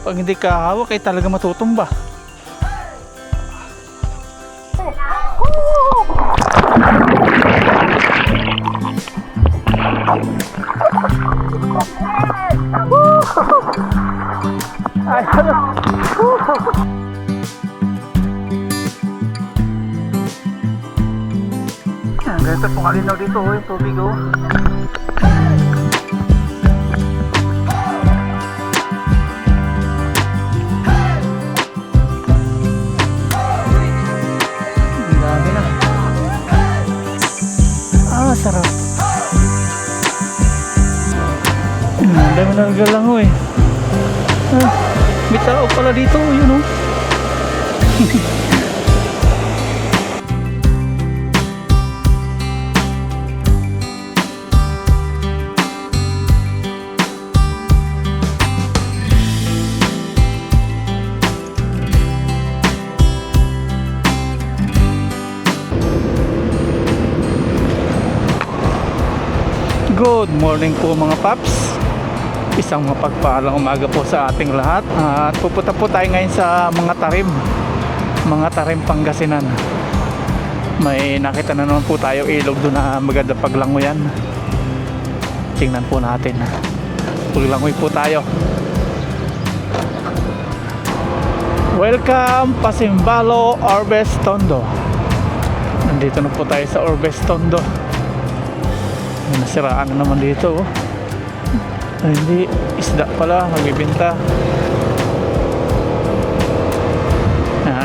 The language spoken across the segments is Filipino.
Pag hindi ka hawak ay talaga matutumba. Ay, ano? Ganito po kalinaw dito yung tubig oh. Ang dami na. Sarap. Ang dami na naglalango eh. May tao pala dito, yun oh. Good morning po mga paps. Isang mapagpalang umaga po sa ating lahat. At pupunta po tayo ngayon sa mga tarim Pangasinan. May nakita na naman po tayo ilog doon na maganda paglangoyan. Tingnan po natin. Paglangoy po tayo. Welcome Pasimbalo, Orbes Tondo. Nandito na po tayo sa Orbes Tondo. Nasiraan na naman dito oh. Ay, hindi, isda pala magbibenta.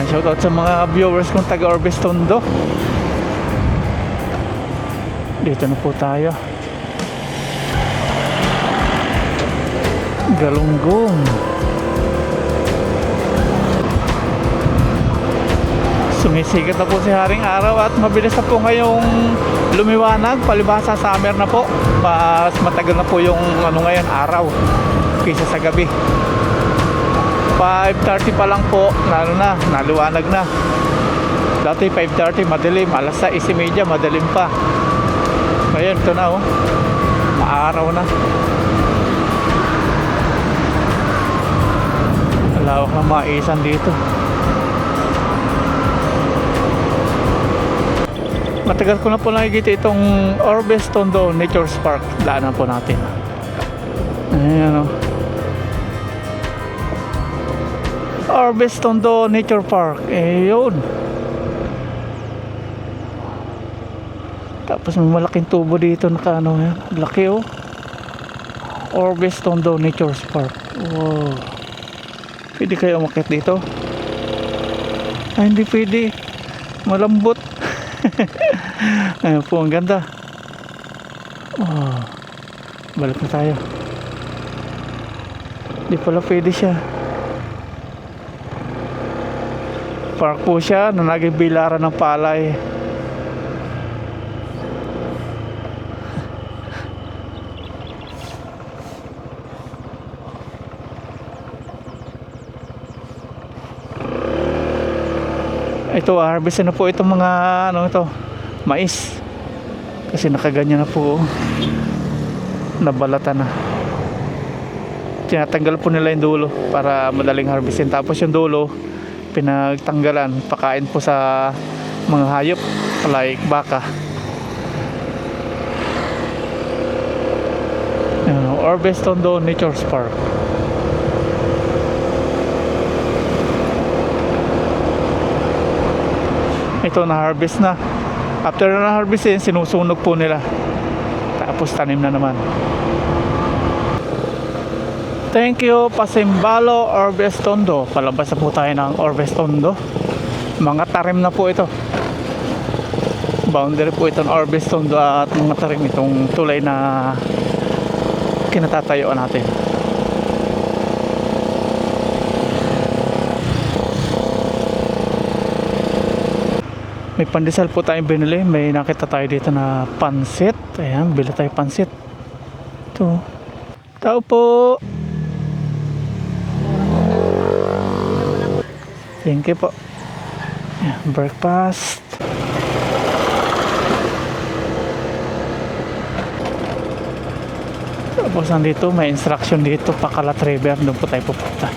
Shoutout sa mga viewers kong taga Orbes Tondo. Dito na po tayo. Galunggong. Sumisikat na po si Haring Araw at mabilis na po ngayong lumiwanag, palibhasa summer na po. Mas matagal na po yung ngayon araw kaysa sa gabi. 5:30 pa lang po, naliwanag na. Dati 5:30 madilim, alas 6:30 madilim pa. Ngayon ito na oh, maaraw na. Lawak na maisan dito. Matagal ko na po nakikita itong Orbes Tondo Nature Park. Daanan po natin. Ayan o. Orbes Tondo Nature Park. Yun. Tapos may malaking tubo dito. Nakaano yan. Laki o. Orbes Tondo Nature Park. Wow. Pwede kayo umakyat dito? Ay, hindi pwede. Malambot. Ayun po, ang ganda. Oh, balik na tayo. Di pala pwede siya. Park po siya na naging bilaran ng palay. Ito, harvest na po itong mga mais. Kasi nakaganyan na po. Nabalatan na. Tinatanggal po nila yung dulo para madaling harvestin. Tapos yung dulo pinagtanggalan, pakain po sa mga hayop like baka. Orbes Tondo Nature Park. Ito na-harvest na. After na-harvestin, sinusunog po nila. Tapos tanim na naman. Thank you, Pasimbalo, Orbes Tondo. Palabas na po tayo ng Orbes Tondo. Mga tarim na po ito. Boundary po ito ng Orbes Tondo at mga tarim itong tulay na kinatatayuan natin. May pandesal po tayong binili. May nakita tayo dito na pansit. Ayan, bili tayo pansit. Ito. Tao po. Thank you po. Ayan, breakfast. Tapos nandito, may instruction dito, Pakalat River. Doon po tayo pupunta.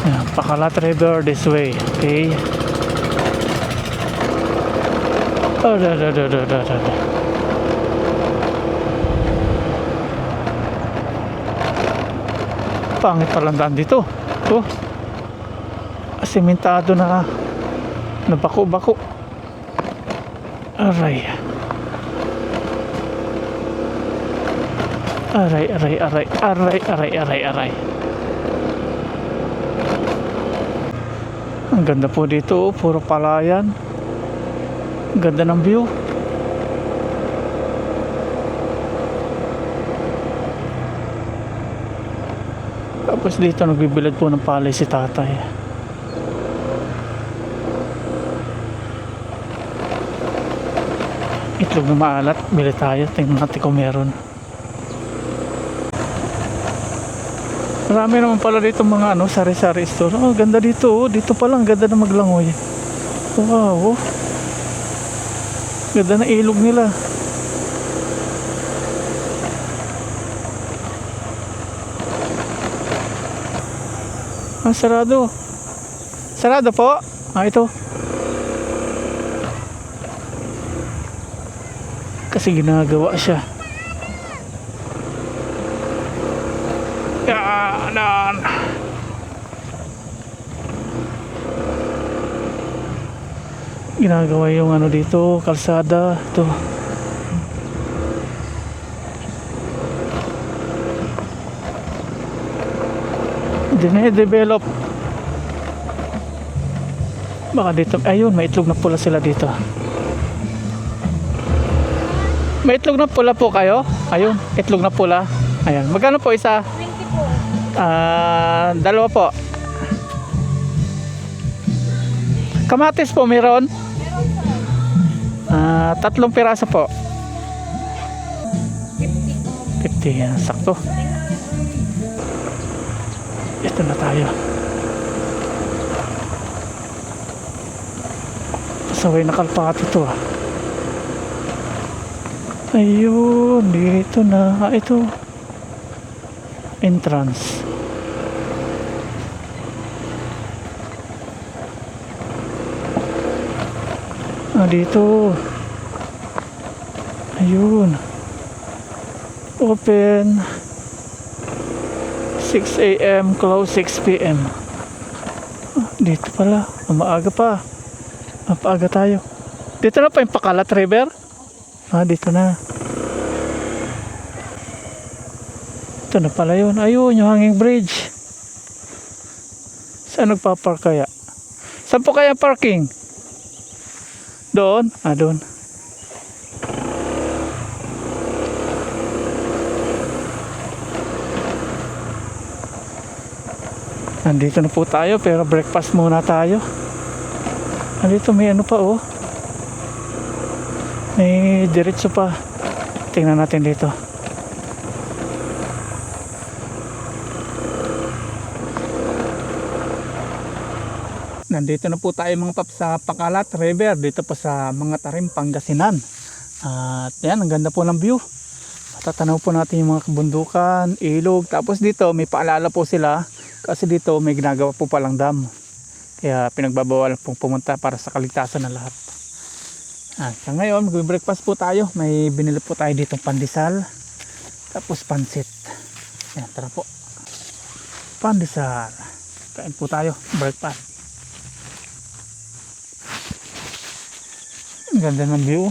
Ayan, Pakalat River this way. Okay. Oh, da. Pangit palang daan dito. Oh. Asementado na bako-bako. Aray. Aray. Ang ganda po dito, oh. Puro palayan. Ang ganda ng view. Tapos dito nagbibilad po ng palay si tatay. Itlog na maalat, bili tayo. Tingnan natin kung meron. Marami naman pala dito mga sari-sari store. Oh, ganda dito, oh. Dito pa lang ganda na maglangoy. Wow, oh. Ganda na ilog nila. Sarado. Sarado po. Ito. Kasi ginagawa siya. Yan. Ginagawa yung dito, kalsada. Ito. Dine-develop. Baka dito, ayun, may itlog na pula sila dito. May itlog na pula po kayo? Ayun, itlog na pula. Ayan, magkano po isa? 20 po. Dalawa po. Kamatis po meron? Meron sa 3 piraso po. 50. 50, yan, sakto. Ito na tayo. Pasaway na kalpati ito ah. Ayun, dito na. Ito. Entrance. Dito. Ayun. Open 6 AM, close 6 PM. Dito pala, maaga pa. Mapaaga tayo. Dito na pa yung Pakalat River? Dito na. Ito na pala yun. Ayun, yung hanging bridge. Saan nagpapark kaya? Saan po kaya parking? Doon? Doon. Nandito na po tayo pero breakfast muna tayo. Nandito may pa oh. May diretso pa. Tingnan natin dito. Nandito na po tayo mga paps sa Pakalat River. Dito po sa mga Tarim, Pangasinan. At yan, ang ganda po ng view. Matatanaw po natin yung mga kabundukan, ilog. Tapos dito may paalala po sila. Kasi dito may ginagawa po palang dam. Kaya pinagbabawal pong pumunta para sa kaligtasan ng lahat. Sa ngayon mag-breakfast po tayo. May binili po tayo dito pandesal. Tapos pansit. Yan, tara po. Pandesal. Kain po tayo. Breakfast. Ang ganda ng view.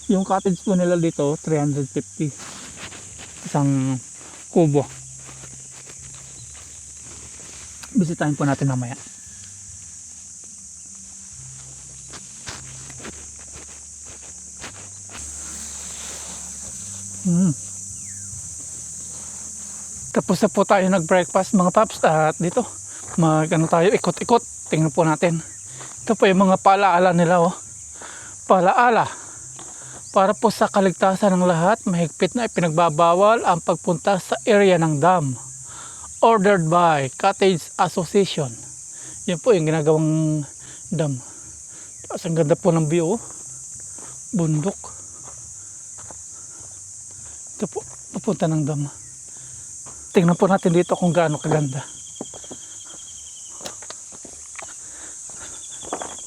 Yung cottage po nila dito 350 isang kubo. Bisitahin po natin mamaya. Tapos na po tayo nag breakfast mga paps. At dito tayo ikot-ikot. Tingnan po natin. Ito po yung mga paalaala nila oh. Paalaala. Para po sa kaligtasan ng lahat, mahigpit na ipinagbabawal ang pagpunta sa area ng dam. Ordered by Cottage Association. Yan po yung ginagawang dam. Tapos ang ganda po ng view. Bundok. Ito po, papunta ng dam. Tingnan po natin dito kung gaano kaganda.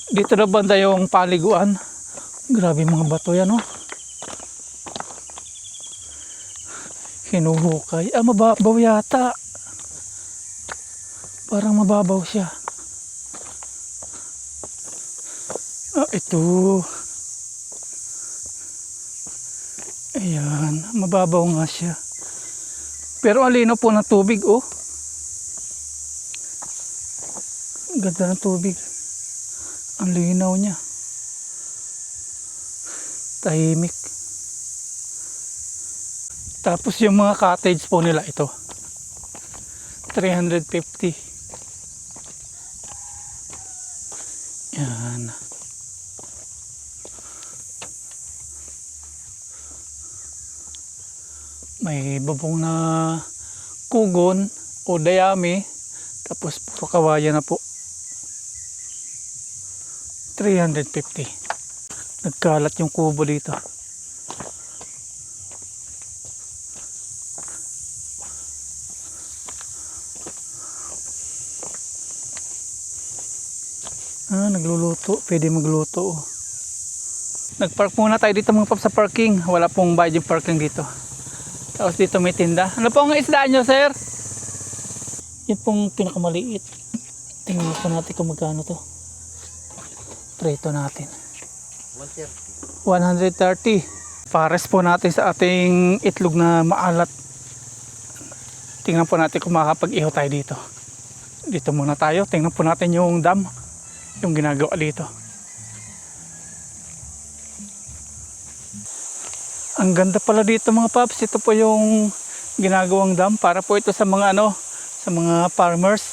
Dito na banda yung paliguan. Grabe mga bato yan, oh. Hinuhukay. Mababaw yata. Parang mababaw siya. Ito. Ayan, mababaw nga siya. Pero ang linaw po ng tubig, oh. Ang ganda ng tubig. Ang linaw niya. Tahimik. Tapos yung mga cottage po nila ito. 350. Yan. May babong na kugon o dayami. Tapos puro kawayan na po. 350. Nagkalat yung kubo dito. Nagluluto. Pwede magluto. Nagpark muna tayo dito mga paps sa parking. Wala pong bayad yung parking dito. Tapos dito may tinda. Ano po ang isdaan nyo, sir? Yan pong pinakamaliit. Tingnan po natin kung magkano to. Preto natin. 130. Pares po natin sa ating itlog na maalat. Tingnan po natin kung makakapag-iho tayo dito. Dito muna tayo. Tingnan po natin yung dam. Yung ginagawa dito. Ang ganda pala dito mga paps. Ito po yung ginagawang dam. Para po ito sa mga sa mga farmers.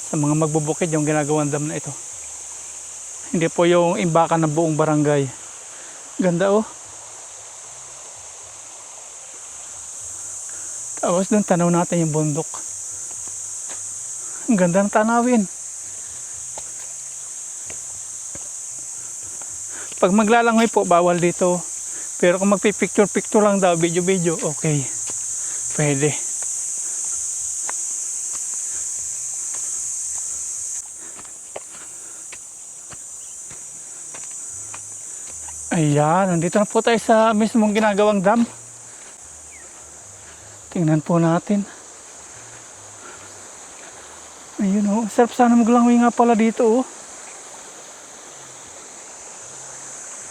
Sa mga magbubukid yung ginagawang dam na ito. Hindi po yung imbakan ng buong barangay. Ganda, oh. Tapos doon tanaw natin yung bundok. Ang ganda ng tanawin. Pag maglalangoy po, bawal dito. Pero kung magpipicture-picture lang daw, video-video, okay. Pwede. Ayan, nandito na po tayo sa mismong ginagawang dam. Tingnan po natin. Ayun, oh. Sarap sana maglangoy nga pala dito, oh.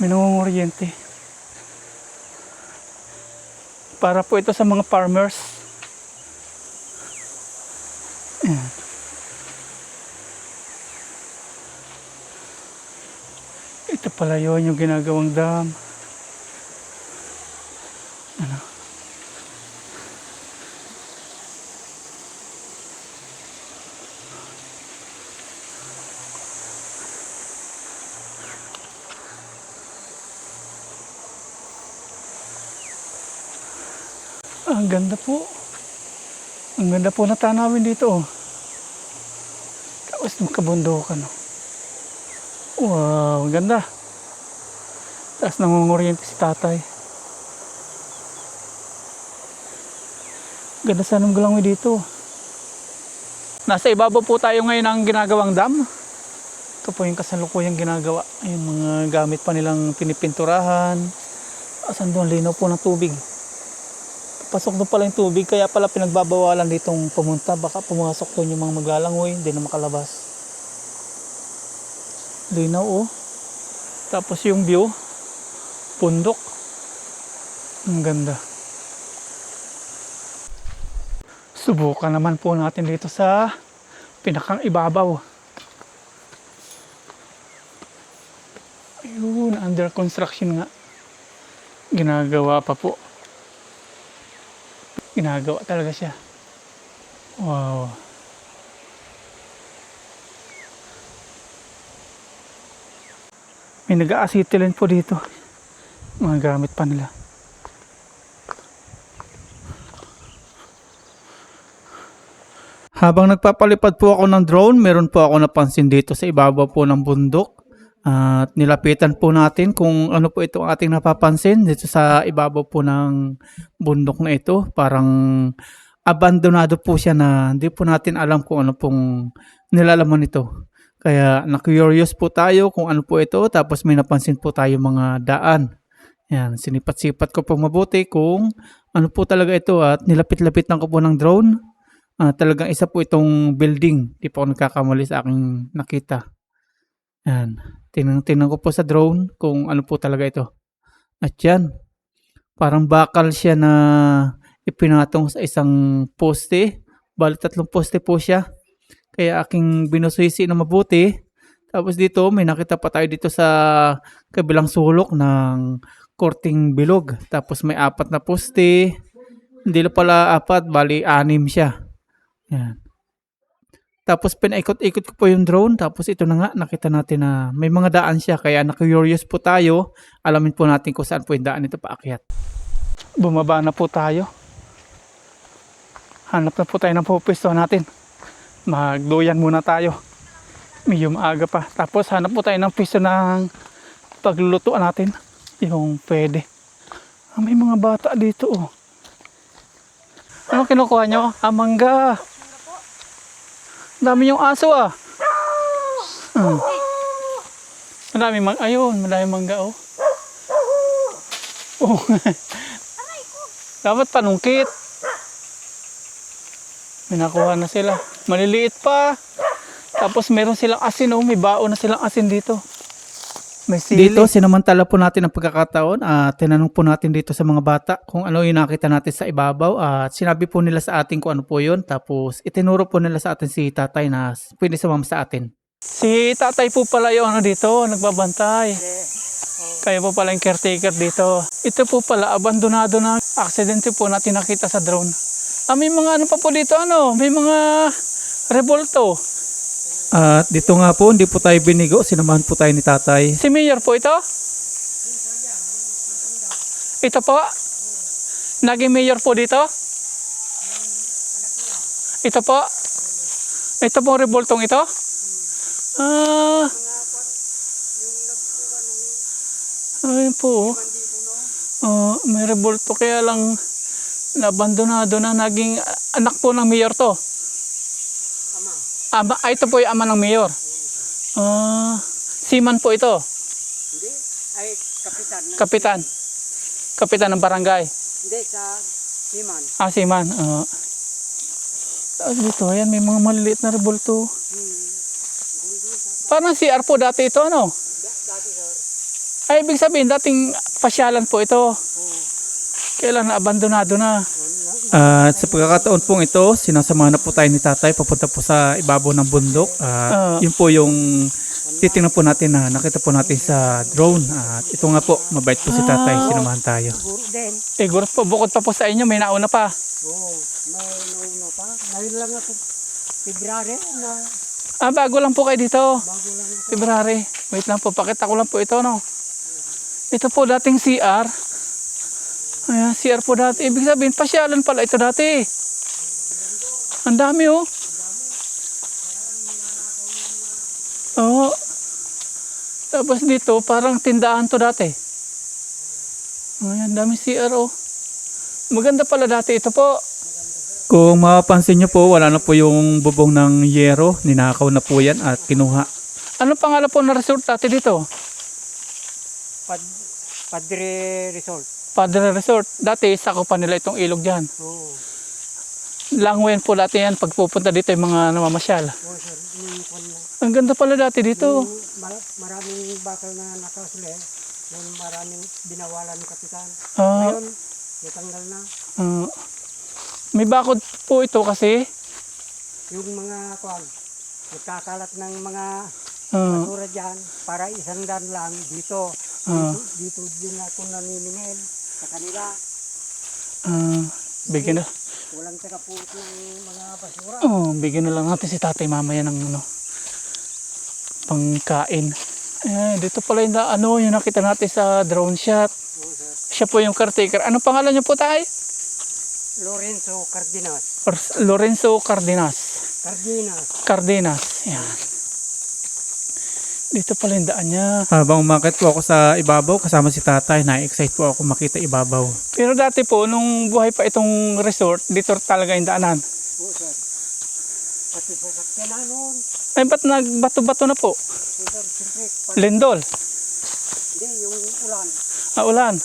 May nangunguryente. Para po ito sa mga farmers. Ayan. Ito pala yun yung ginagawang dam. Ano? Ang ganda po. Ang ganda po na tanawin dito, oh. Tapos makabundukan, oh. Wow, ang ganda. Tapos nangunguryente si tatay. Ganda sana ng galangoy dito. Nasa ibabaw po tayo ngayon ng ginagawang dam. Ito po yung kasalukuyang ginagawa. Yung mga gamit pa nilang pinipinturahan. Asan doon, linaw po ng tubig. Pasok doon pala yung tubig, kaya pala pinagbabawalan ditong pumunta. Baka pumasok doon yung mga maglalangoy, hindi na makalabas. Linaw, oh. Tapos yung view, pundok. Ang ganda. Subukan naman po natin dito sa pinakang ibabaw. Ayun, under construction nga. Ginagawa pa po. Ginagawa talaga siya. Wow. May nag-a-acetylene po dito. Mga gamit pa nila. Habang nagpapalipad po ako ng drone, meron po ako napansin dito sa ibabaw po ng bundok. At nilapitan po natin kung ano po ito ang ating napapansin dito sa ibabaw po ng bundok na ito. Parang abandonado po siya na hindi po natin alam kung ano pong nilalaman nito. Kaya na-curious po tayo kung ano po ito, tapos may napansin po tayo mga daan. Yan, sinipat-sipat ko po mabuti kung ano po talaga ito at nilapit-lapitan ko po ng drone. Talagang isa po itong building. Di po ako nagkakamali sa aking nakita. Yan. Tingnan ko po sa drone kung ano po talaga ito. At yan, parang bakal siya na ipinatong sa isang poste. Bali 3 poste po siya. Kaya aking binusisi na mabuti. Tapos dito, may nakita pa tayo dito sa kabilang sulok ng korting bilog. Tapos may 4 na poste. Hindi na pala 4, bali 6 siya. Yan. Tapos pinaikot-ikot ko po yung drone. Tapos ito na nga, nakita natin na may mga daan siya. Kaya na-curious po tayo. Alamin po natin kung saan po yung daan ito paakyat. Bumaba na po tayo. Hanap na po tayo ng pupwesto natin. Magduyan muna tayo. Medyo maaga pa. Tapos hanap po tayo ng pwesto ng paglulutuan natin. Yung pwede. May mga bata dito oh. Ano kinukuha nyo? Mangga. Dami yung aso ah. Madami ayun, madami mangga oh. Oh. Dapat panungkit. May nakuha na sila. Maliliit pa. Tapos meron silang asin oh, may baon na silang asin dito. May sili. Dito sinamantala po natin ang pagkakataon at tinanong po natin dito sa mga bata kung ano yung nakita natin sa ibabaw at sinabi po nila sa atin kung ano po yun. Tapos itinuro po nila sa atin si tatay na pwede sumama sa atin. Si tatay po pala yung ano dito, nagbabantay. Kaya po pala yung caretaker dito. Ito po pala, abandonado na aksidente po natin nakita sa drone. May mga ano pa po dito, may mga revolto. At dito nga po, hindi po tayo binigo, sinamahan po tayo ni tatay. Si Mayor po ito? Ito po? Naging Mayor po dito? Ito po? Ito po revoltong ito? Ayun po. May revolto kaya lang nabandonado na naging anak po ng Mayor to. Ito po yung ama ng Mayor. Seaman po ito. Hindi, ay kapitan. Kapitan. Kapitan ng barangay. Hindi, sa Siman. Seaman. Tapos dito, ayan, may mga maliliit na revolto. Parang CR po dati ito, ano? Dati, sir. Ay, ibig sabihin, dating pasyalan po ito. Kailan na abandonado na. At sa pagkakataon pong ito, sinasamahan na po tayo ni tatay papunta po sa ibabaw ng bundok. Yun po yung titingnan po natin na nakita po natin sa drone. At ito nga po, mabait po si tatay, sinamahan tayo. Siguro din. Siguro po, bukod pa po sa inyo, may nauna pa. Oo, may nauna pa. Ngayon lang ako, February na, Bago lang po kayo dito. bago lang ako. February. Wait lang po, pakita ko lang po ito, no? Ito po dating CR. Ayan, CR po dati. Ibig sabihin, pasyalan pala ito dati. Ang dami oh. Oo. Tapos dito, parang tindahan to dati. Ayan, dami CR oh. Maganda pala dati ito po. Kung mapapansin nyo po, wala na po yung bubong ng yero. Ninakaw na po yan at kinuha. Ano pangalan po na resort dati dito? Padre Resort. Padre Resort. Dati, sakupan nila itong ilog dyan. Oo. Langwen po dati yan pag pupunta dito yung mga namamasyal. Oo, sir. Yung kwan na. Ang ganda pala dati dito. Maraming bakal na nakasuli. Yung maraming binawalan ng kapitan. Ah, Ngayon, natanggal na. may bakod po ito kasi. Yung mga kwan, nagkakalat ng mga ah, basura dyan para isang dan lang dito. ah, Dito din ako naniningil sa kanila. bigyan na. Walang takapulot ng mga basura. Bigyan na lang natin si tatay mamaya ng pangkain. Dito pala yung nakita natin sa drone shot. Oo, sir. Siya po yung caretaker. Anong pangalan niyo po tay? Lorenzo Cardenas. Lorenzo Cardenas. Cardenas. Cardenas. Yan. Dito pala yung daan niya. Habang umakit po ako sa ibabaw, kasama si tatay, na-excite po ako makita ibabaw. Pero dati po, nung buhay pa itong resort, dito talaga yung daanan. Oo, sir. Pati sa sakyanan noon. Ay, ba't nagbato-bato na po? Sir, siyempre, Lindol. hindi, yung ulan. Ulan.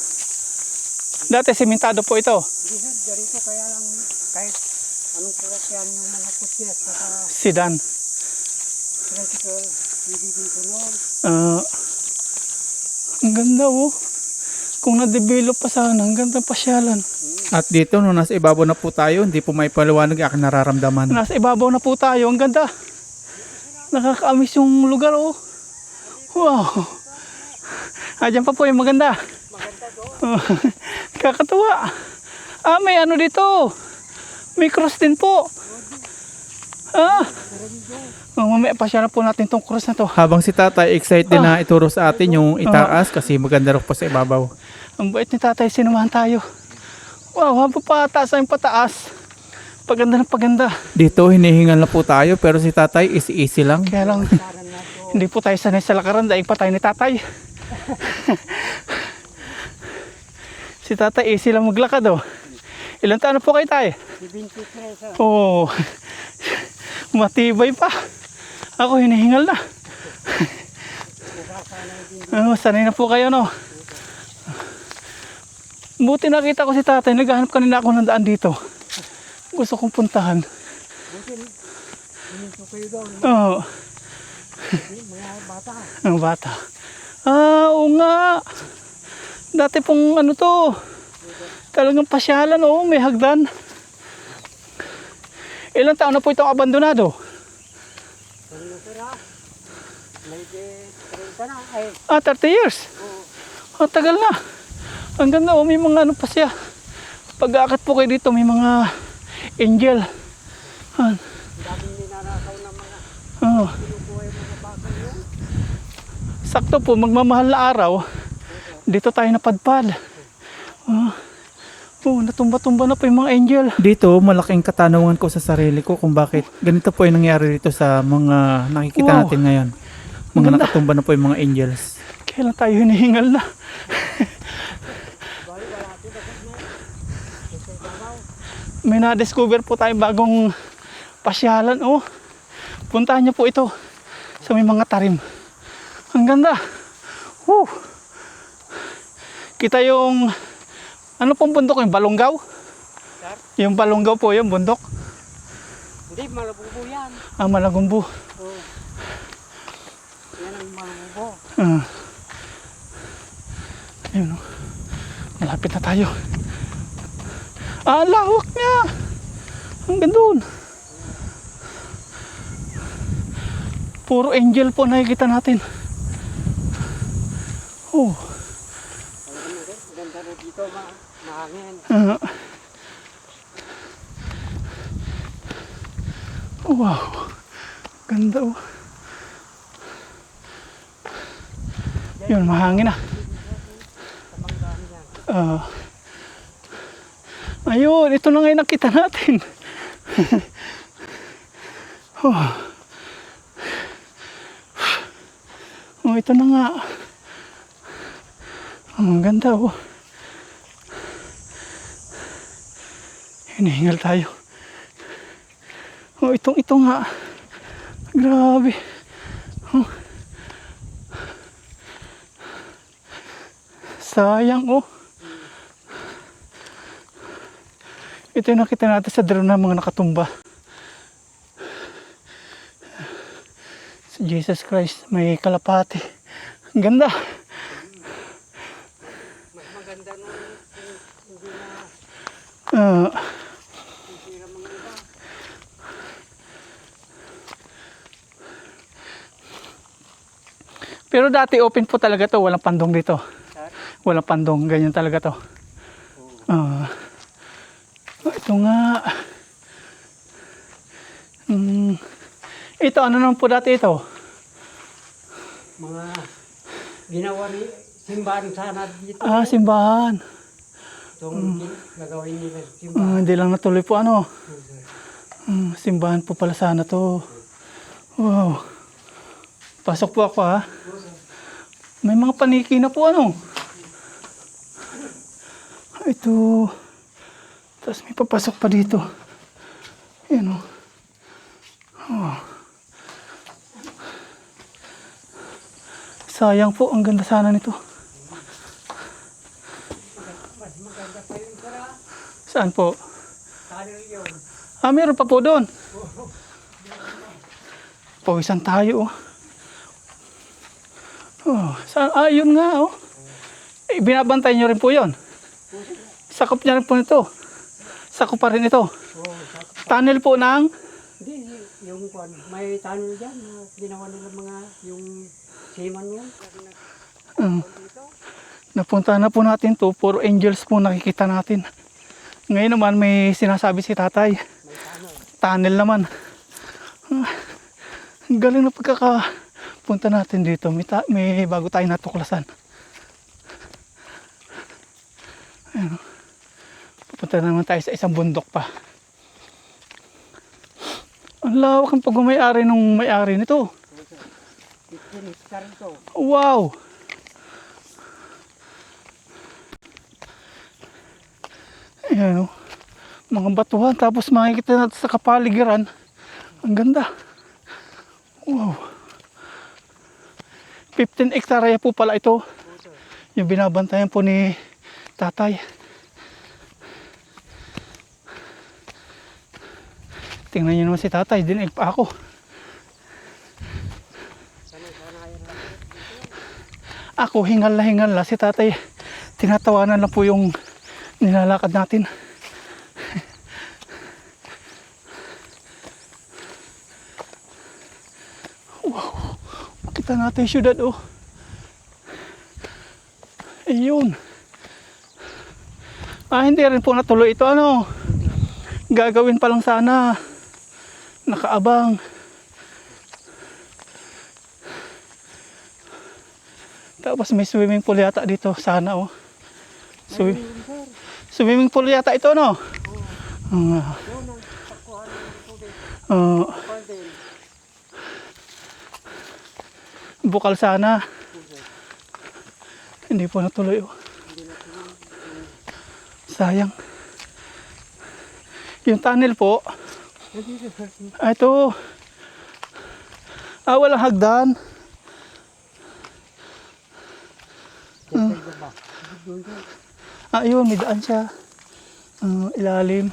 Dati simentado po ito. Hindi, sir, ganito kaya lang kahit anong sasakyan yung mga kutsi at saka Sedan. tricycle, hindi dito noon. Ang ganda oh. Kung na-develop pa sana, ang ganda pasyalan. At dito, nung nasa ibabaw na po tayo, hindi po may paliwanag yung aking nararamdaman. Nasa ibabaw na po tayo, ang ganda. Nakaka-amiss yung lugar oh. Wow. Diyan pa po yung maganda. Maganda doon. Kakatuwa. May ano dito. May cross din po. Mamaya pasyalan po natin tong cross na to. Habang si tatay excited na ituro sa atin yung itaas kasi maganda rin po sa ibabaw. Ang bait ni tatay, sinumahan tayo. Wow, habang pataas ang pataas. Paganda na paganda. Dito hinihingal na po tayo pero si tatay easy lang. Kaya lang hindi po tayo sanay sa lakaran dahil pa tayo ni tatay. Si tatay easy lang maglakad oh. Ilan taon na po kayo tayo? 23, sir. Oo. Matibay pa. Ako hinihingal na. Sanay na po kayo no. Buti nakita ko si tatay. Naghahanap kanina ako ng daan dito. Gusto kong puntahan. Buti, hininto kayo doon. Oo. Mga bata. Ang bata. Oo nga. Dati pong ano to. Talagang pasyalan oh. May hagdan. Ilang taon na po itong abandonado? Ano sir ha? May 30 na. Ay, 30 years. Tagal na. Ang ganda oh. May mga ano pa siya. Pag-aakit po kayo dito, may mga angel. daming ninanakaw na mga kinukuha yung mga bakal yun. Sakto po, magmamahal na araw. Dito tayo napadpad. Natumba-tumba na po yung mga angel. Dito, malaking katanungan ko sa sarili ko kung bakit ganito po yung nangyari dito sa mga nakikita natin ngayon. Mga nakatumba na po yung mga angels. Kailan tayo hinihingal na? May na-discover po tayo bagong pasyalan. Oh, puntahan niyo po ito sa may mga tarim. Ang ganda. Woo. Kita yung ano pong bundok yung Balonggaw? Sir? Yung Balonggaw po yung bundok. Hindi, malabumbo yan. Malagumbo. Oo. Yan ang malabumbo. Ayun, oh. Malapit na tayo. Lawak niya. Hanggang doon. Puro angel po nakikita natin. Oh. Ganda na dito, mahangin. Wow. Ganda oh. Yun, mahangin na. Ayun, ito na ngayon nakita natin. Ito na nga. Ang ganda oh. Hinihingal tayo. Ito nga. Grabe. Sayang oh. Ito yung nakita natin sa drone ng mga nakatumba. Si Jesus Christ, may kalapati. Ang ganda. Mas maganda nung hindi Uh, na sisira mga iba. Pero dati open po talaga to, walang pandong dito. Sir? Walang pandong, ganyan talaga to. Ito nga. Ito, ano naman po dati ito? Mga ginawa ni simbahan sana dito. Simbahan. Itong gagawin nila simbahan. Hindi lang natuloy po ano. Simbahan po pala sana to. Wow. Pasok po ako ha. May mga paniki na po ano. Ito. Tapos may papasok pa dito. Ayan o. Oh. Sayang po, ang ganda sana nito. Mas maganda pa yun para Saan po? tunnel yun. Meron pa po doon. Pawisan tayo oh. Oh, saan? Yun nga oh. Binabantay nyo rin po yun. Sakop niya rin po nito. Sakop pa rin ito. Tunnel po ng... Hindi, yung kwan, may tunnel dyan na ginawa nila mga yung seaman yun. Napunta na po natin to. Puro angels po nakikita natin. Ngayon naman may sinasabi si tatay. May tunnel. Tunnel naman. Ang galing na pagkakapunta natin dito. May bago tayo natuklasan. Ayan. Pupunta naman tayo sa isang bundok pa. Ang lawak ng pag-may-ari nung may-ari nito. 15 hectare ito. Wow! Ayan o. Mga batuhan. Tapos makikita natin sa kapaligiran. Ang ganda. Wow. 15 hektarya po pala ito. Yung binabantayan po ni tatay. Tingnan nyo naman si tatay. Dinig pa ako. Ako hingal na si tatay. Tinatawanan lang po yung nilalakad natin. Wow. Makita natin yung syudad oh. Ayun. Hindi rin po natuloy ito ano. Gagawin pa lang sana. Nakaabang. Tapos may swimming pool yata dito sana oh. Swimming pool yata ito no. Bukal sana. Hindi po natuloy oh. Sayang. Yung tunnel po. Ito. Walang hagdan. Ayun, may daan siya. Ilalim.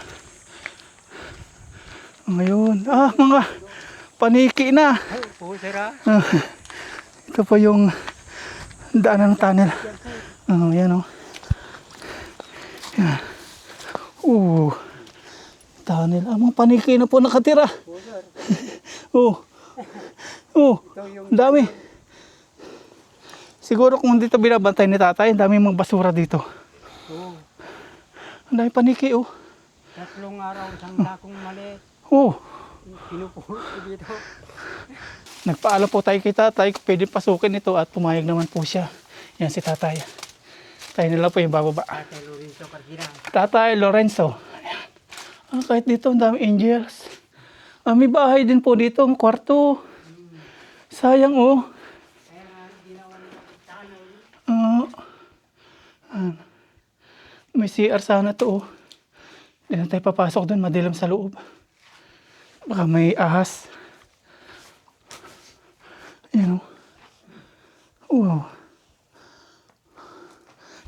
Ngayon. Mga paniki na. Ito po yung daanan ng tunnel. Yan o. Yan. Tunnel. Mga paniki na po nakatira. Dami. Siguro kung dito binabantay ni tatay, dami mga basura dito. Ang dami paniki oh. 3 araw, isang dakong mali. Pinupuhos ko dito. Nagpaalam po tayo kay tatay kung pwede pasukin ito at pumayag naman po siya. Yan si tatay. Tayo nila po yung bababa. Tatay Lorenzo Cartira. Tatay Lorenzo. Ayan. Kahit dito ang dami angels. May bahay din po dito, ang kwarto. Sayang oh. Kaya nga, ginawa nila ng tunnel. May CR sana to oh. Hindi na tayo papasok doon, madilim sa loob. Baka may ahas. Ayan oh. Wow.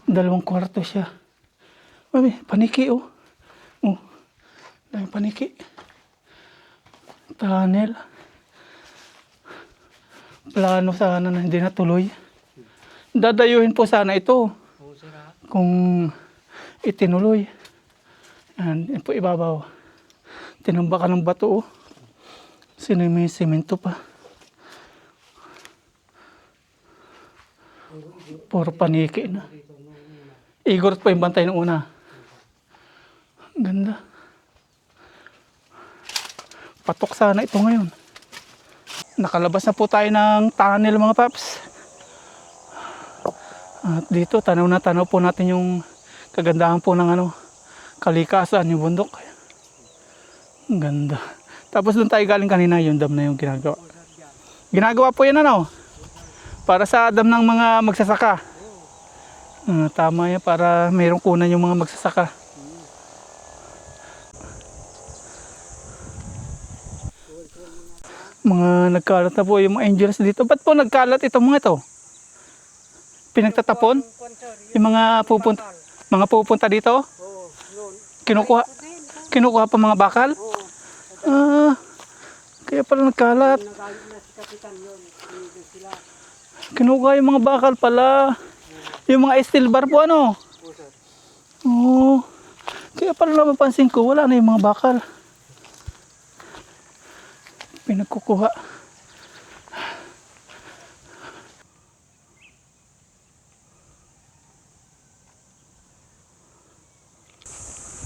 2 kwarto siya. Paniki oh. Dahil paniki. Tunnel. Plano sana na hindi natuloy. Dadayuhin po sana ito. Kung itinuloy. Yan po ibabaw. Tinambakan ng bato oh. May semento pa. Puro paniki na. Igorot pa yung bantay ng una. Ang ganda. Patok sana ito ngayon. Nakalabas na po tayo ng tunnel mga paps. At dito tanaw na tanaw po natin yung kagandahan po ng kalikasan, yung bundok. Ang ganda. Tapos doon tayo galing kanina, yung dam na yung ginagawa. Ginagawa po yan ano? Para sa dam ng mga magsasaka. Tama yan para mayroong kunan yung mga magsasaka. Mga nagkalat na po yung mga angels dito. Ba't po nagkalat itong mga ito? Pinagtatapon? Yung mga pupunta dito? Oo, noon. Kinukuha pa mga bakal? Ah, kaya pala nagkalat. Nagalit na si Kapitan yun. Doon sila. Kinukuha yung mga bakal pala. Yung mga steel bar po ano? Oo, sir. Oo. Kaya pala napapansin ko, wala na yung mga bakal. Pinagkukuha.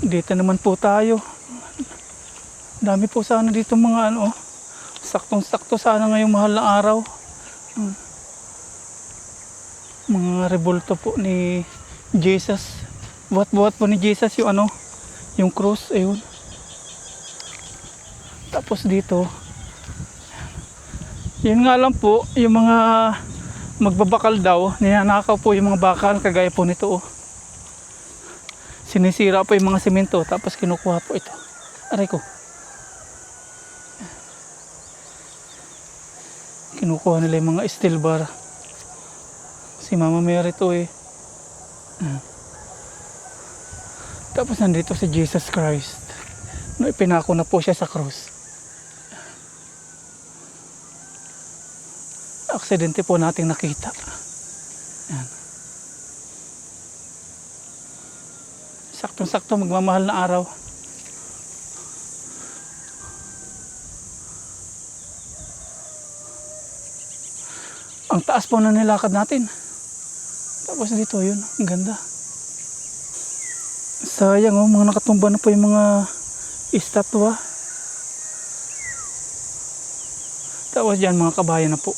Dito naman po tayo. Dami po sana dito mga ano. Saktong-sakto sana ngayong mahal na araw. Mga rebulto po ni Jesus. Buhat-buhat po ni Jesus yung ano, yung cross, ayun. Tapos dito, yun nga lang po, yung mga magbabakal daw, ninanakaw po yung mga bakal, kagaya po nito. Sinisira po yung mga simento, tapos kinukuha po ito. Aray ko. Kinukuha nila yung mga steel bar. Si Mama Mary to eh. Tapos nandito si Jesus Christ. No, ipinako na po siya sa cross. Aksidente po nating nakita. Yan. Saktong-sakto magmamahal na araw. Ang taas po na nilakad natin. Tapos dito yun, ang ganda. Sayang oh, mga nakatumba na po yung mga estatwa. Tapos dyan mga kabayan na po.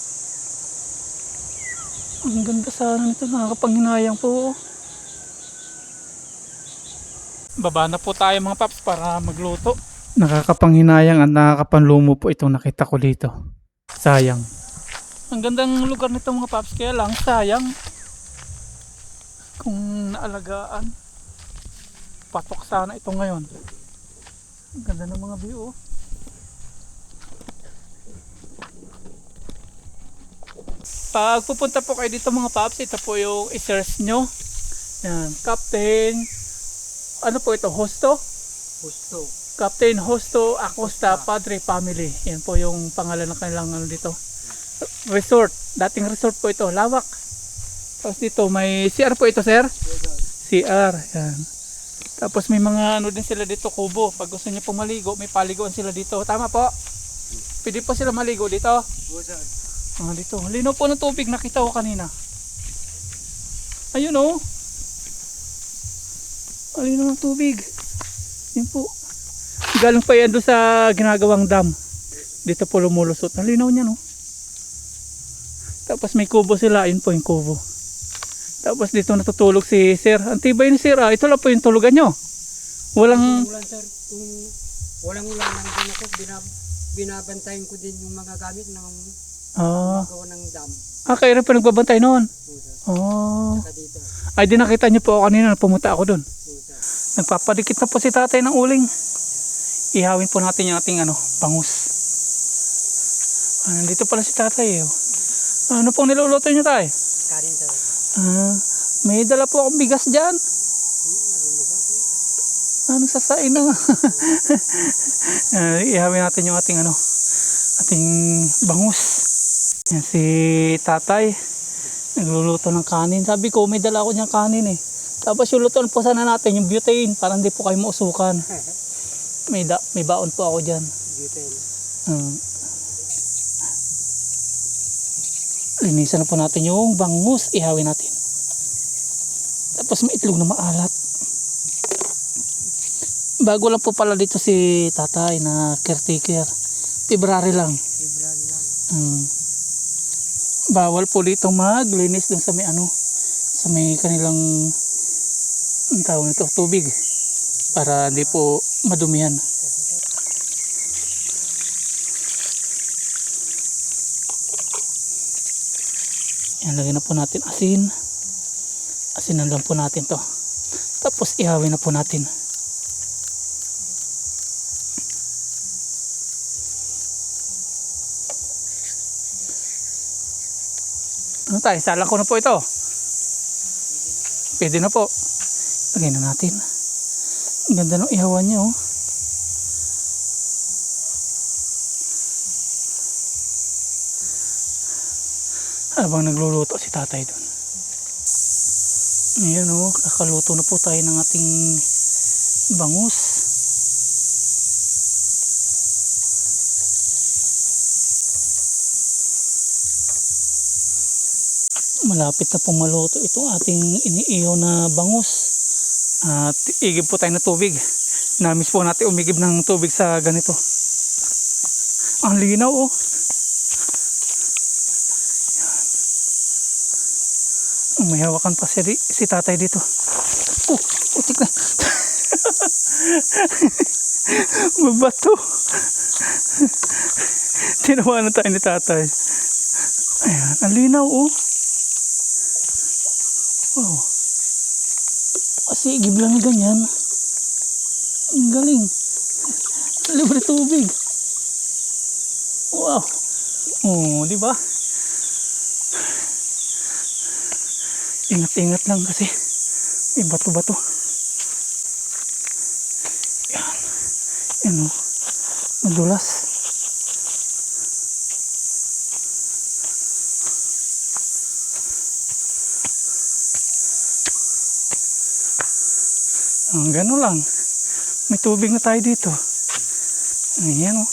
Ang ganda sana nito, nakakapanghinayang po. Baba na po tayo mga paps para magluto. Nakakapanghinayang at nakakapanlumo po itong nakita ko dito. Sayang. Ang gandang lugar nito mga paps, kaya lang sayang. Kung naalagaan, patok sana ito ngayon. Ang ganda ng mga view. Pag pupunta po kayo dito mga paps, ito po yung i-search nyo. Yan, Captain, ano po ito, Hosto? Gusto. Captain Hosto Acosta Padre Family. Yan po yung pangalan ng kanilang ano dito. Resort, dating resort po ito, lawak. Tapos dito may CR po ito sir. CR, yan. Tapos may mga ano din sila dito, kubo. Pag gusto niyo pong maligo, may paliguan sila dito. Tama po? Pwede po sila maligo dito. Oo, sir. Dito. Linaw po ng tubig, nakita ko kanina. Ayun oh. Linaw ng tubig. Yan po. Galing pa yan doon sa ginagawang dam. Dito po lumulusot. Ang linaw niya no. Tapos may kubo sila. Ayun po yung kubo. Tapos dito natutulog si sir. Ang tibay ni sir. Ito lang po yung tulugan nyo. Walang... Ulan, sir. Kung walang ulan, nandun ako, binabantayan ko din yung mga gamit ng gawa ng dam. Kayo rin po nagbabantay noon. Oo, sir. Oh. Saka dito. Ay, di nakita niyo po ako kanina na pumunta ako doon. Oo, sir. Nagpapadikit na po si tatay ng uling. Ihawin po natin yung ating bangus. Nandito pala si tatay eh. Ano pong niluluto niyo tayo? Karin, sir. May dala po akong bigas dyan. Nagsasain na nga. Ihawin natin yung ating ating bangus. Yan si tatay. Nagluluto ng kanin. Sabi ko may dala ako niyang kanin eh. Tapos yung lutoan po sana natin yung butane para hindi po kayo mausukan. May baon po ako dyan. Linisan na po natin yung bangus. Ihawin natin. Tapos may itlog na maalat. Bago lang po pala dito si tatay na caretaker. February lang. Bawal po dito maglinis dun sa may sa may kanilang ang tawag nito, tubig para hindi po madumihan. Yan, lagyan na po natin asin. Asinan lang po natin to. Tapos ihawin na po natin. Ano tayo? Salang ko na po ito. Pwede na po. Lagay na natin. Ang ganda ng ihawan niya oh. Habang nagluluto si tatay doon. Ayan oh, kakaluto na po tayo ng ating bangus. Malapit na pong maluto itong ating iniihaw na bangus. At igib po tayo ng tubig. Namiss po natin umigib ng tubig sa ganito. Ang linaw oh. May hawakan pa si tatay dito. Oh, utik na. Mabato. Tinawanan tayo ni tatay. Ayan, ang linaw oh. Wow. Kasi igib lang ganyan. Ang galing. Libre tubig. Wow. Oh, di ba? Ingat-ingat lang kasi may bato-bato. Yan. Yan o. Madulas. Gano'n lang. May tubig na tayo dito. Ayan o.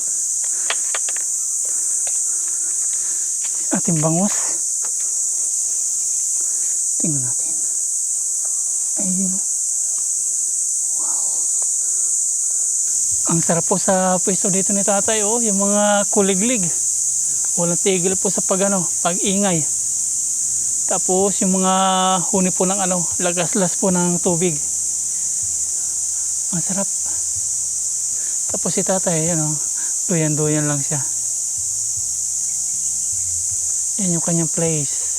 Ating bangus. Tingnan natin. Ayun. Wow. Ang sarap po sa pwesto dito ni tatay oh, yung mga kuliglig. Walang tigil po sa pag-ingay. Tapos yung mga huni po ng lagaslas po ng tubig. Ang sarap. Tapos si tatay, duyan-duyan lang siya. Yan yung kanyang place.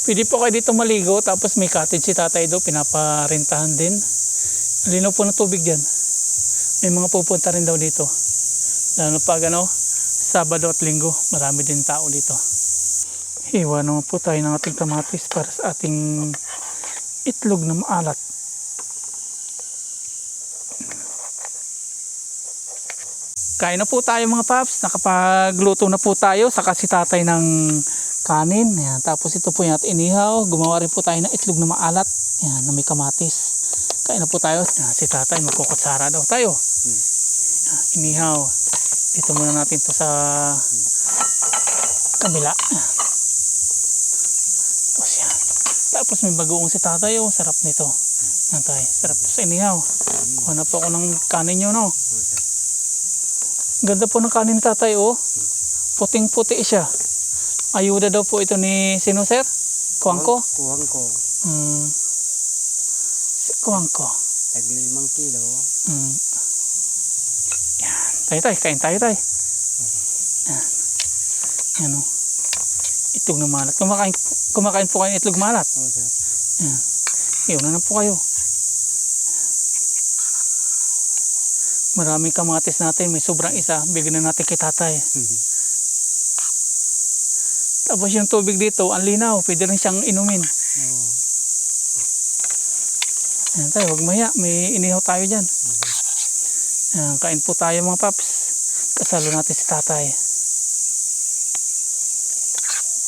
Pwede po kayo dito maligo, tapos may cottage si tatay doon, pinaparentahan din. Linaw po ng tubig dyan. May mga pupunta rin daw dito. Lalo pag Sabado at Linggo, marami din tao dito. Hiwa naman po tayo ng ating kamatis para sa ating itlog na maalat. Kain na po tayo mga paps, nakapagluto na po tayo, saka si tatay ng kanin. Ayan. Tapos ito po yung inihaw. Gumawa rin po tayo ng itlog na maalat. Ayan, na may kamatis. Kain na po tayo. Ayan, si tatay magkukutsara daw tayo. Ayan, inihaw. Dito muna natin to sa kabila. Tapos yan. Tapos may bagoong si tatay. Oh, sarap nito. Ayan tayo. Sarap to sa inihaw. Kuha na po ako ng kanin nyo, no? Ganda po ng kanin ni tatay, oh. Puting-puti siya. Ayuda daw po ito ni sino, sir? Kuwangko? Kuwangko. Si Kuwangko. Tagli 5 kilo. Yan. Tayo. Kain tayo. Yan. Yan o. Itlog na malat. Kumakain po kayo ng itlog malat. Oo, sir. Yan. Iyon na po kayo. Maraming kamatis natin. May sobrang isa. Bigyan na natin kay tatay. Tapos yung tubig dito, ang linaw. Pwede rin siyang inumin. Oo. Ayan tayo, huwag maya. May inihaw tayo dyan. Okay. Ayan, kain po tayo mga paps. Kasalo natin si tatay.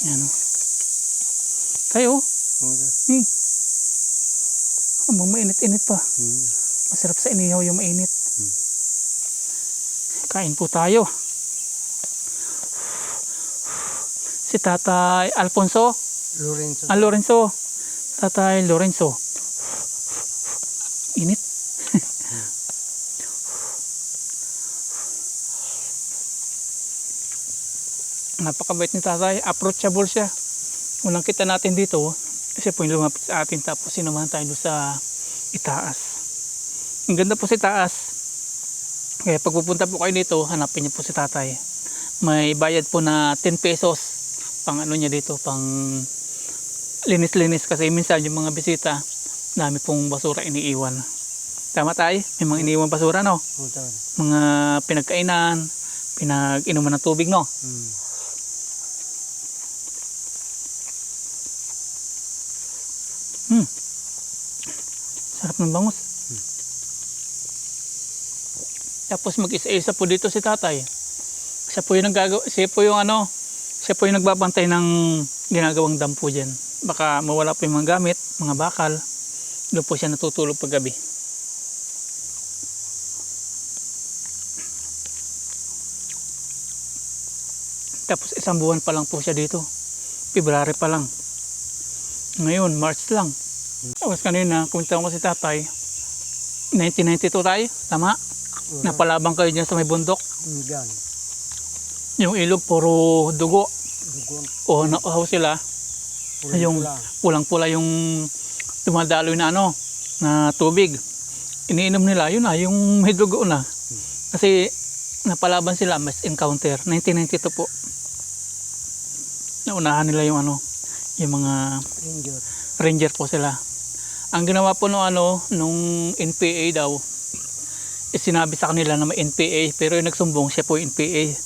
Ayan o. Tayo. Oo, sir. Amang mainit-init pa. Masarap sa inihaw yung mainit. Kain po tayo. Si Tatay Alfonso. Lorenzo. Lorenzo. Tatay Lorenzo. Init. Napakabait ni tatay. Approachable siya. Unang kita natin dito, siya po yung lumapit sa atin. Tapos sinamahan tayo sa itaas. Ang ganda po sa itaas. Kaya pag pupunta po kayo dito, hanapin niyo po si tatay. may bayad po na 10 pesos pang ano niya dito, pang linis-linis kasi minsan yung mga bisita, dami pong basura iniiwan. Tama tayo? May mga iniiwan basura, no? Oo, tol. Mga pinagkainan, pinag-inuman ng tubig, no? Hmm. Sarap ng bangus. Tapos mag-isa-isa po dito si tatay. Siya po yung siya po yung nagbabantay ng ginagawang dam po dyan. Baka mawala po yung mga gamit, mga bakal. Doon po siya natutulog paggabi. Tapos isang buwan pa lang po siya dito. February pa lang. Ngayon, March lang. Tapos kanina, kumita ko si tatay. 1992 tayo, tama? Napalabang kayo dyan sa may bundok. Diyan. Yung ilog, puro dugo. Dugo. O nauhaw sila. Yung pulang-pula yung dumadaloy na na tubig. Iniinom nila, yun na, yung may dugo na. Kasi napalaban sila, mass encounter. 1992 po. Naunahan nila yung yung mga ranger po sila. Ang ginawa po nung NPA daw, sinabi sa kanila na may NPA, pero yung nagsumbong siya po yung NPA.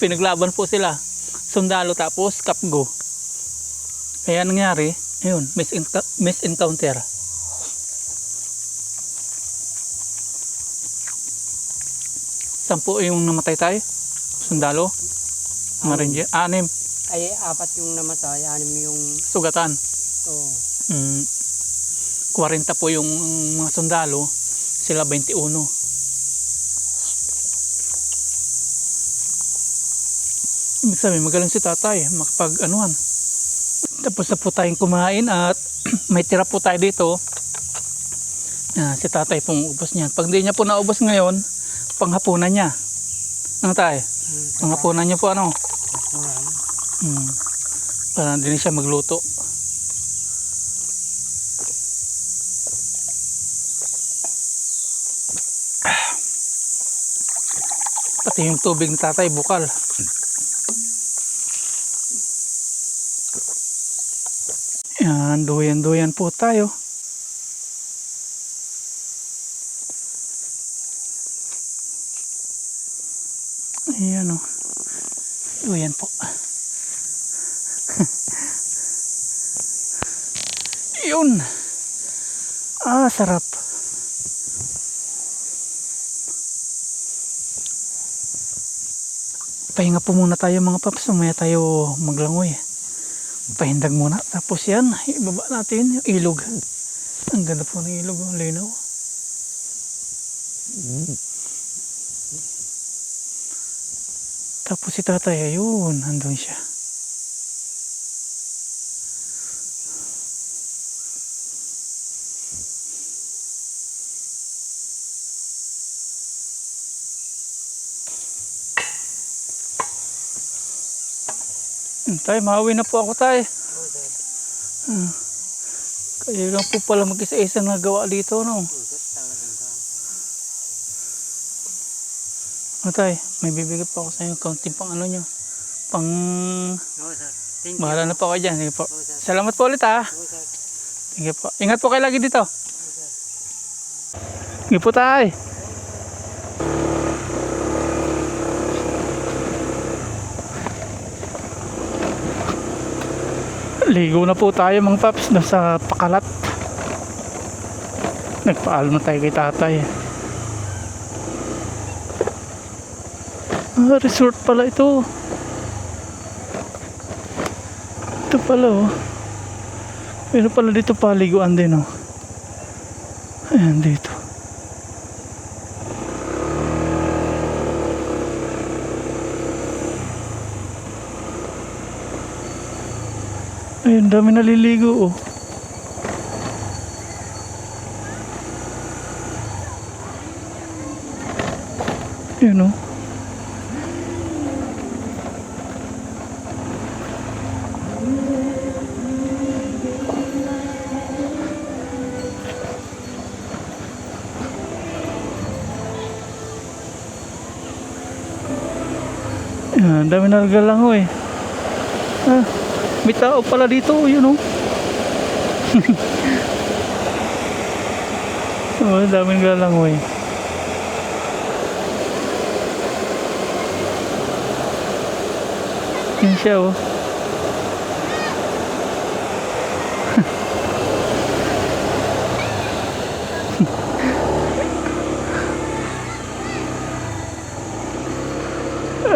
Pinaglaban po sila. Sundalo tapos kapgo. Kaya nangyari, ayun, miss encounter. Sampu yung namatay tayo. Sundalo. Mga ranger. 6. Ay, 4 yung namatay, 6 yung... Sugatan. Oo. 40 po yung mga sundalo. Sila 21. Ibig sabihin, magaling si tatay. Makapag-anuhan. Tapos na po tayong kumain at may tira po tayo dito. Si tatay pong ubos niya. Pag hindi niya po naubos ngayon, panghapunan niya. Ano tayo? Panghapunan niya po para hindi siya magluto. Pati yung tubig ng tatay bukal. Yan, duyan po tayo. Ayan duyan po. Yun. Sarap. Pahinga po muna tayo mga paps. Umaya tayo maglangoy. Pahindag muna. Tapos yan, ibaba natin yung ilog. Ang ganda po ng ilog. Ang linaw. Tapos si tatay, ayun, andun siya. Tay, mauwi na po ako tay. Kaya lang po pala mag-isa-isa na gawa dito, no? Tay, may bibigay pa ako sa inyo kaunting pang nyo. Pang... Bahala na po ako dyan. Sige po. Salamat po ulit ha. Sige po. Ingat po kayo lagi dito. Sige po tay. Ligo na po tayo mga paps sa Pakalat. Nagpaalam na tayo kay tatay. Resort pala ito. Ito pala Pero pala dito paliguan din Ayan dito. Ayun, dami naliligo Yun Yan, dami na naglalangoy eh. Ah, may tao pala dito, yun oh. Oh, dami naglalangoy. Yan siya oh.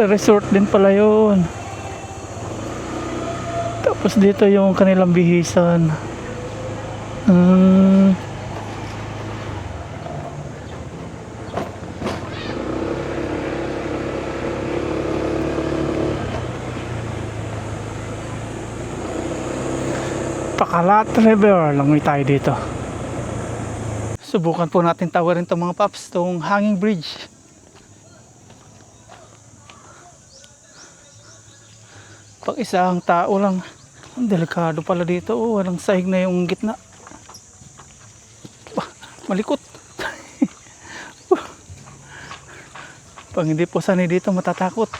Resort din pala yun. Tapos dito yung kanilang bihisan. Pakalat River langoy tayo dito. Subukan po natin tawarin itong mga paps, itong hanging bridge. Pag isang tao lang. Ang delikado pala dito. Oh, walang sahig na yung gitna. Bah, malikot. Pag hindi po sanay dito, matatakot.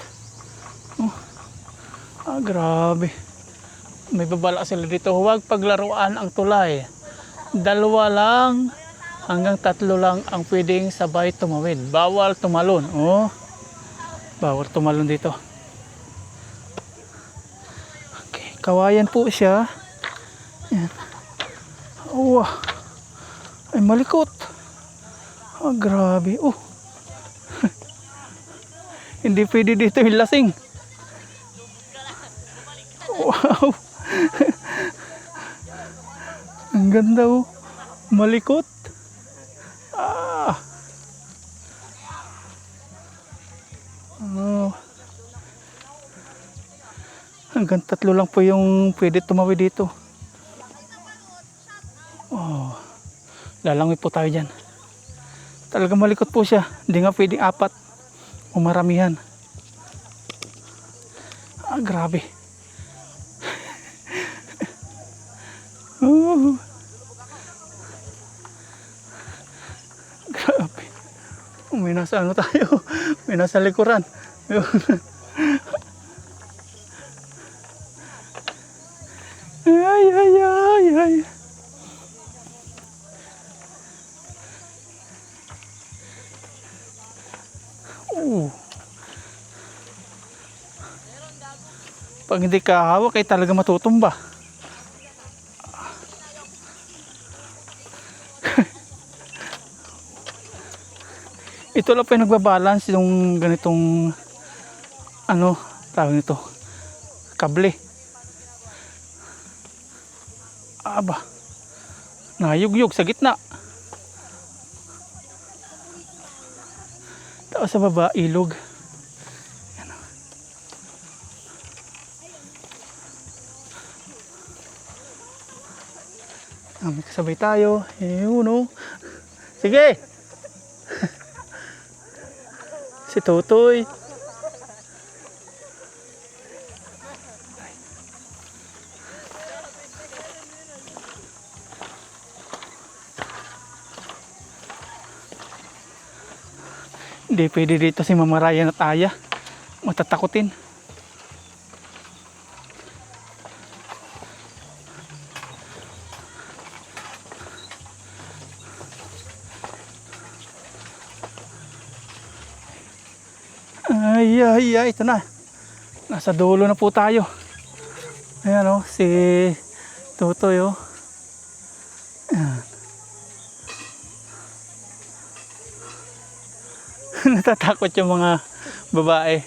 Oh, grabe. May babala sila dito. Huwag paglaruan ang tulay. 2 lang hanggang 3 lang ang pwedeng sabay tumawid. Bawal tumalon. Oh, bawal tumalon dito. Kawayan po siya. Ayan. Wow. Ay malikot. Grabe. Oh. Hindi pwede dito yung lasing. Wow. Ang ganda oh. Malikot. Ah. Oh. Hanggang 3 lang po yung pwede tumawid dito. Oh, lalangoy po tayo dyan. Talagang malikot po siya. Hindi nga pwedeng 4 o maramihan. Grabe. Oh. Grabe. May nasa ano tayo. May nasa likuran. Ay, ay, ay, ay. Pag hindi ka hawak ay talaga matutumba. Ito lang po yung nagbabalance yung ganitong ano, tawag nito, kable. Aba, nayugyug sa gitna. Tapos sa baba, ilog. May kasabay tayo. Yun o. Sige! Si Totoy. Hindi pwede dito si Mama Ryan at Aya. Matatakutin. Ay, ay, ay, ito na. Nasa dulo na po tayo. Ayan o, si Totoy o. Ayan. Natatakot yung mga babae.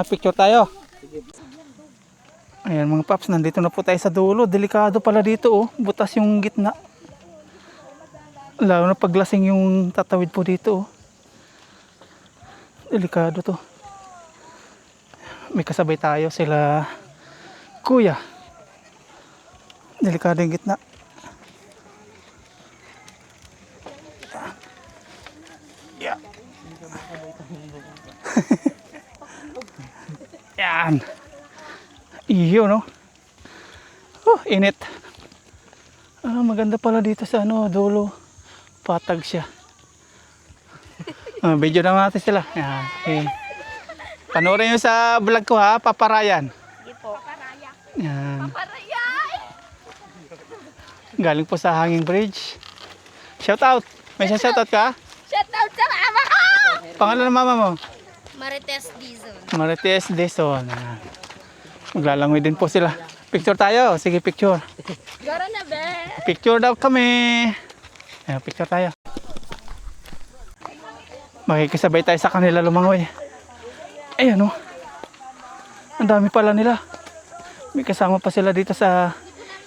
Picture tayo. Ayan mga paps, nandito na po tayo sa dulo. Delikado pala dito oh. Butas yung gitna. Lalo na paglasing yung tatawid po dito oh. Delikado to. May kasabay tayo sila kuya. Delikado yung gitna. Yeah. Yan. Iyo no. Oh, init. Maganda pala dito sa ano, dulo. Patag siya. Video naman natin sila. Yan. Okay. Panoorin nyo sa vlog ko ha, Paparayan. Sige po. Paparaya. Yan. Paparaya! Galing po sa Hanging Bridge. Shout out. May shout out ka? Shout out sa mama ko! Pangalan ng mama mo? Marites Dizon. Marites Deson. Ayan. Maglalangoy din po sila. Picture tayo. Sige, picture. Gara na be! Picture daw kami. Ayan, picture tayo. Makikisabay tayo sa kanila lumangoy. Ayan o. Ang dami pala nila. May kasama pa sila dito sa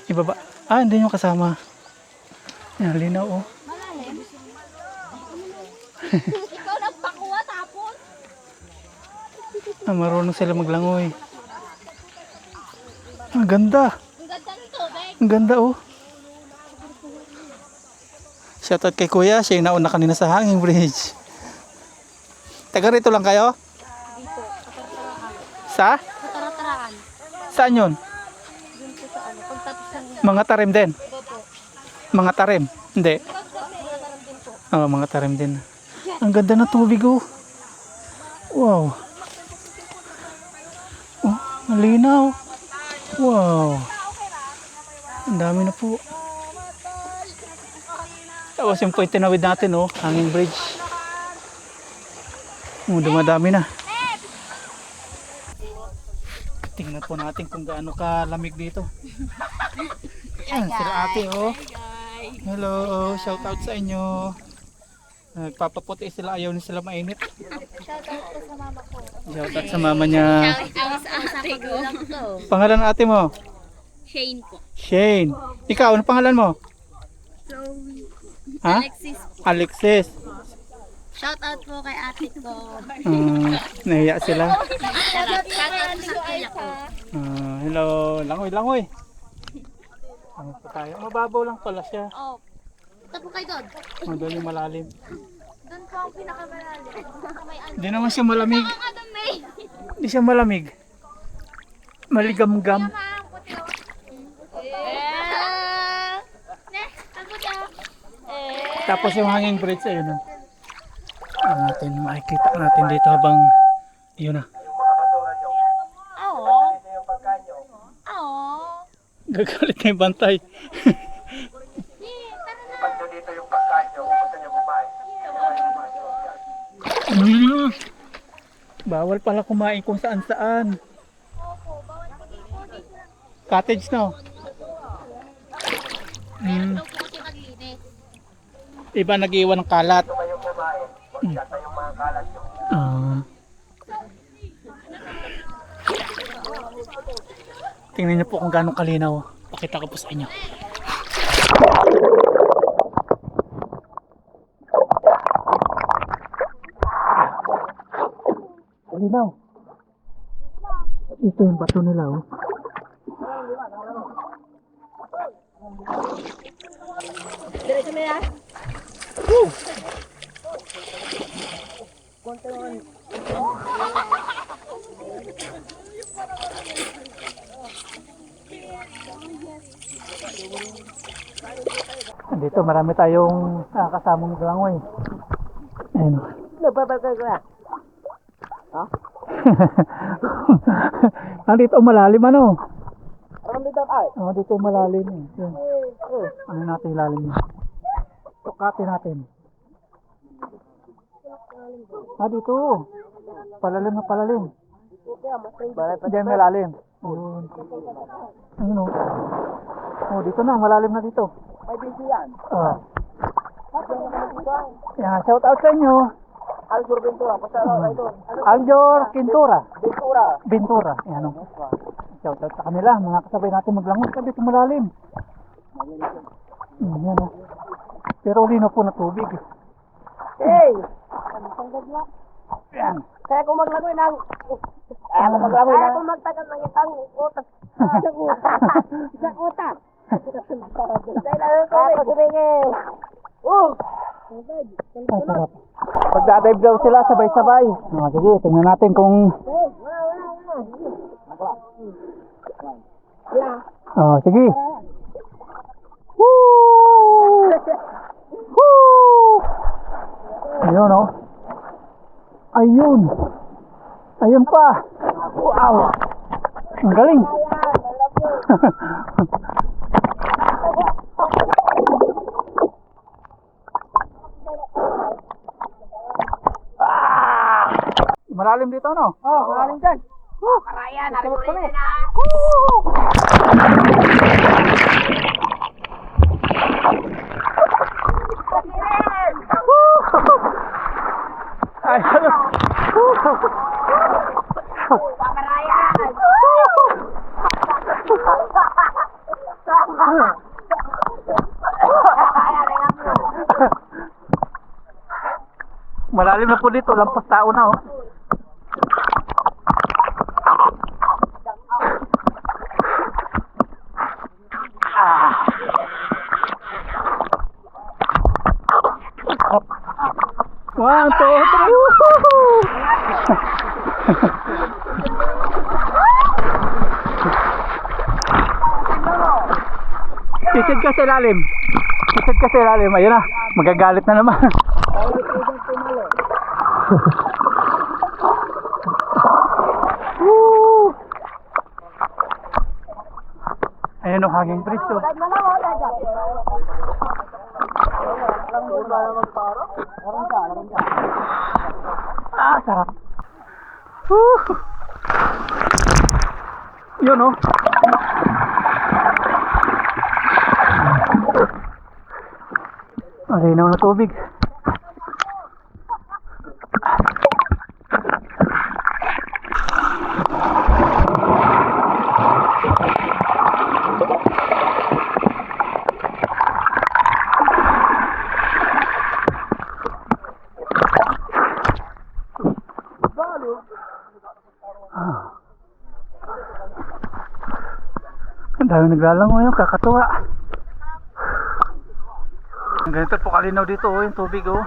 ibaba. Ah, hindi nyo kasama. Ayan, linaw o. Malalim? Ikaw nagpakuha tapos? Ah, marunong sila maglangoy. Ang ganda. Ang ganda ng tubig. Ang ganda oh. Shoutout kay Kuya. Siya yung nauna kanina sa Hanging Bridge. Taga rito lang kayo? Dito, katartaraan. Sa? Katartaraan. Saan yun? Dun po sa ano, pagtapos ng Mga tarim din? bobo. Mga tarim? Hindi. Katartaraan din po. Oo, mga tarim din. Ang ganda ng tubig oh. Wow. Oh, malinaw. Wow. Ang dami na po. Tapos yung point tinawid natin oh, Hanging Bridge. Oh, dumadami na. Tingnan po natin kung gaano kalamig dito. Ayan, sila ate oh. Hello, shout out sa inyo. Nagpapaputi sila, ayaw na sila mainit. Shout out po sa mama ko. Shout out sa mama niya. Shout out sa ate ko. Pangalan ng ate mo? Shane po. Shane. Ikaw, ano pangalan mo? Chloe. Ha? Alexis. Alexis. Shout out po kay ate ko. Nahiya sila. Shout out po sa kuya ko. Hello, langoy, langoy. Langoy po tayo. Mababaw lang pala siya. Oh. Punta po kayo doon. Doon yung malalim. Doon po ang pinakamalalim. May ano. Hindi naman siya malamig. Ang ano may. Hindi siya malamig. Maligam-gam. Tapos yung Hanging Bridge, ayun na. Natin makikita natin dito habang yun na. Oo. Oo. Gagalit na yung bantay. Bawal pala kumain kung saan saan. Cottage no? Daw po kasi maglinis. Iba nag-iwan ng kalat. Tingnan niyo po kung gaano kalinaw. Pakita ko po sa inyo. Kalinaw. Ito yung bato nila oh. Diretso na yan. Dito marami tayong kasamang langoy. Ayun. Nababagay ko na. Dito malalim ano? Parang dito ay. Oh, dito malalim. Yun. Ano natin ilalim niya? Tukatin natin. Dito. Palalim na palalim. Diyan malalim. Yun. Ano? Oh, dito na. Malalim na dito. May busy yan. Yan, shout out sa inyo. Aljur Ventura. Pasalaw ito. Aljor Quintura. Ventura. Ventura. Yan o. Shout out sa kanila. Mga kasabay natin maglangot ka dito malalim. Yan o. Pero lino po na tubig. Hey! Yan. Kaya kung maglangoy ng... Kaya kung magtagal ng itang utas. Isang utas. Dahil ano ko may kumingin. Ay, sarap. Pagdadive daw sila sabay-sabay. Sige, tingnan natin kung... Sige. Woo! Woo! Ayun o. Ayun. Ayun pa. Wow. Ang galing. Ah! Malalim dito, no? Oh, malalim dyan. Karaya, narito kami. Ay, malalim na po dito, lampas tao na oh. Ah. Up. 1, 2, 3. Woohoo! Sisid ka sa ilalim. Sisid ka sa ilalim. Ayun na. Magagalit na naman. Woo! Ayun o, hanging bridge oh. Ah, sarap. Woo! Yun oh. Ang linaw na tubig. Ang dami naglalangoy ngayon, kakatuwa. Ganito po kalinaw dito oh, yung tubig oh.